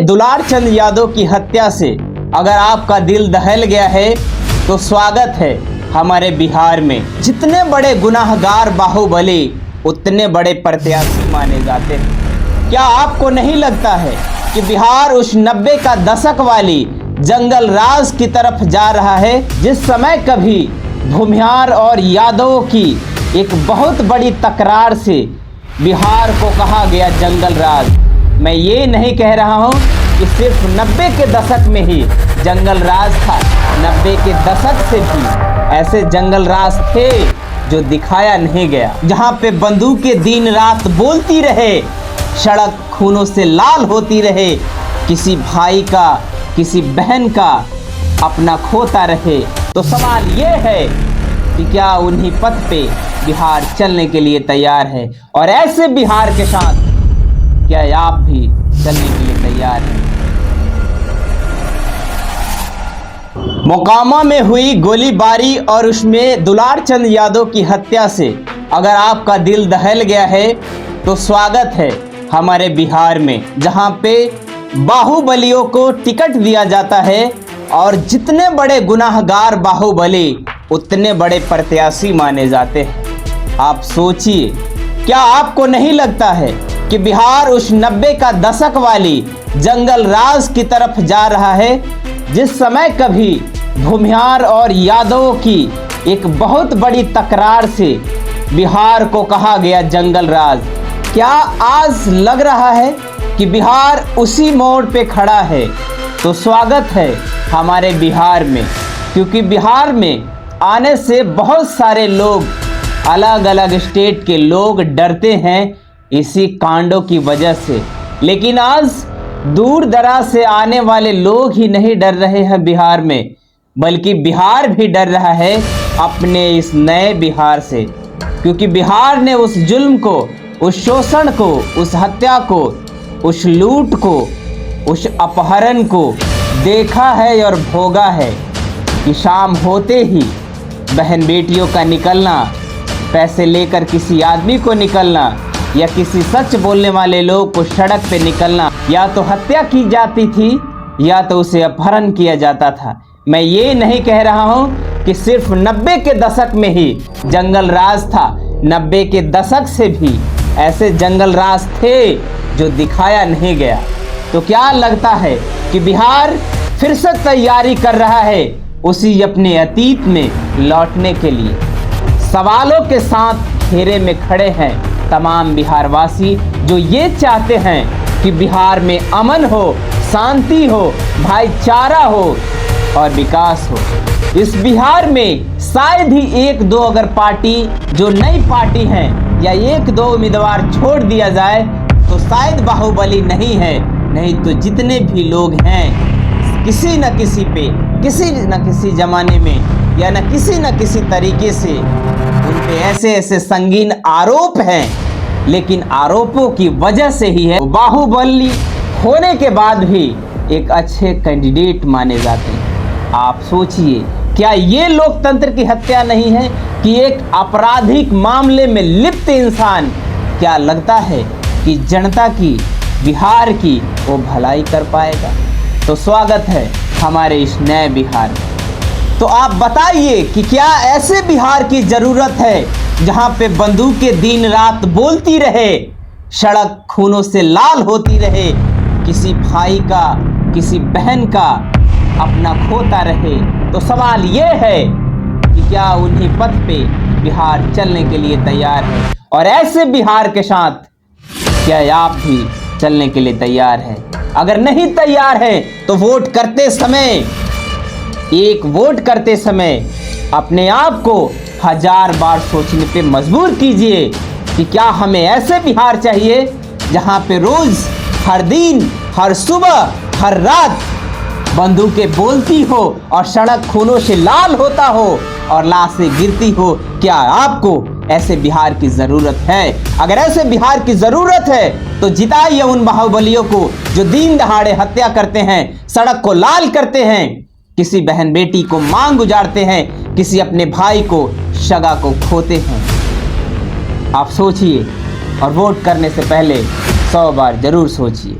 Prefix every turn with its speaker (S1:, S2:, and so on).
S1: दुलार चंद यादव की हत्या से अगर आपका दिल दहल गया है तो स्वागत है हमारे बिहार में। जितने बड़े गुनाहगार बाहुबली उतने बड़े प्रत्याशी माने जाते हैं। क्या आपको नहीं लगता है कि बिहार उस 90 का दशक वाली जंगल राज की तरफ जा रहा है, जिस समय कभी भूमिहार और यादवों की एक बहुत बड़ी तकरार से बिहार को कहा गया जंगल राज। मैं ये नहीं कह रहा हूँ कि सिर्फ 90 के दशक में ही जंगल राज था। 90 के दशक से भी ऐसे जंगल राज थे जो दिखाया नहीं गया, जहाँ पे बंदूकें दिन रात बोलती रहे, सड़क खूनों से लाल होती रहे, किसी भाई का किसी बहन का अपना खोता रहे। तो सवाल ये है कि क्या उन्हीं पथ पे बिहार चलने के लिए तैयार है, और ऐसे बिहार के साथ क्या आप भी चलने के लिए तैयार हैं? मोकामा में हुई गोलीबारी और उसमें दुलार चंद यादव की हत्या से अगर आपका दिल दहल गया है तो स्वागत है हमारे बिहार में, जहां पे बाहुबलियों को टिकट दिया जाता है और जितने बड़े गुनाहगार बाहुबली उतने बड़े प्रत्याशी माने जाते हैं। आप सोचिए, क्या आपको नहीं लगता है कि बिहार उस 90 का दशक वाली जंगल राज की तरफ जा रहा है, जिस समय कभी भूमिहार और यादवों की एक बहुत बड़ी तकरार से बिहार को कहा गया जंगल राज। क्या आज लग रहा है कि बिहार उसी मोड़ पे खड़ा है? तो स्वागत है हमारे बिहार में, क्योंकि बिहार में आने से बहुत सारे लोग, अलग अलग स्टेट के लोग डरते हैं इसी कांडों की वजह से। लेकिन आज दूर दराज से आने वाले लोग ही नहीं डर रहे हैं बिहार में, बल्कि बिहार भी डर रहा है अपने इस नए बिहार से, क्योंकि बिहार ने उस जुल्म को, उस शोषण को, उस हत्या को, उस लूट को, उस अपहरण को देखा है और भोगा है कि शाम होते ही बहन बेटियों का निकलना, पैसे लेकर किसी आदमी को निकलना, या किसी सच बोलने वाले लोग को सड़क पे निकलना, या तो हत्या की जाती थी या तो उसे अपहरण किया जाता था। मैं ये नहीं कह रहा हूँ कि सिर्फ 90 के दशक में ही जंगल राज था। 90 के दशक से भी ऐसे जंगल राज थे जो दिखाया नहीं गया। तो क्या लगता है कि बिहार फिर से तैयारी कर रहा है उसी अपने अतीत में लौटने के लिए? सवालों के साथ घेरे में खड़े हैं तमाम बिहारवासी, जो ये चाहते हैं कि बिहार में अमन हो, शांति हो, भाईचारा हो और विकास हो। इस बिहार में शायद ही एक दो अगर पार्टी जो नई पार्टी हैं या एक दो उम्मीदवार छोड़ दिया जाए तो शायद बाहुबली नहीं है, नहीं तो जितने भी लोग हैं किसी न किसी पे, किसी न किसी जमाने में या न किसी तरीके से उन पे ऐसे ऐसे संगीन आरोप हैं, लेकिन आरोपों की वजह से ही है बाहुबली होने के बाद भी एक अच्छे कैंडिडेट माने जाते हैं। आप सोचिए, क्या ये लोकतंत्र की हत्या नहीं है कि एक आपराधिक मामले में लिप्त इंसान, क्या लगता है कि जनता की, बिहार की वो भलाई कर पाएगा? तो स्वागत है हमारे इस नए बिहार में। तो आप बताइए कि क्या ऐसे बिहार की ज़रूरत है जहां पे बंदूकें दिन रात बोलती रहे, सड़क खूनों से लाल होती रहे, किसी भाई का किसी बहन का अपना खोता रहे? तो सवाल ये है कि क्या उन्हीं पथ पे बिहार चलने के लिए तैयार है, और ऐसे बिहार के साथ क्या आप भी चलने के लिए तैयार है? अगर नहीं तैयार है तो वोट करते समय, एक वोट करते समय अपने आप को 1000 बार सोचने पे मजबूर कीजिए कि क्या हमें ऐसे बिहार चाहिए जहां पे रोज, हर दिन, हर सुबह, हर रात बंदूकें बोलती हो और सड़क खूनों से लाल होता हो और लाशें गिरती हो? क्या आपको ऐसे बिहार की ज़रूरत है? अगर ऐसे बिहार की ज़रूरत है तो जिताइए उन बाहुबलियों को जो दिन दहाड़े हत्या करते हैं, सड़क को लाल करते हैं, किसी बहन बेटी को मांग गुजारते हैं, किसी अपने भाई को, सगा को खोते हैं। आप सोचिए और वोट करने से पहले 100 बार जरूर सोचिए।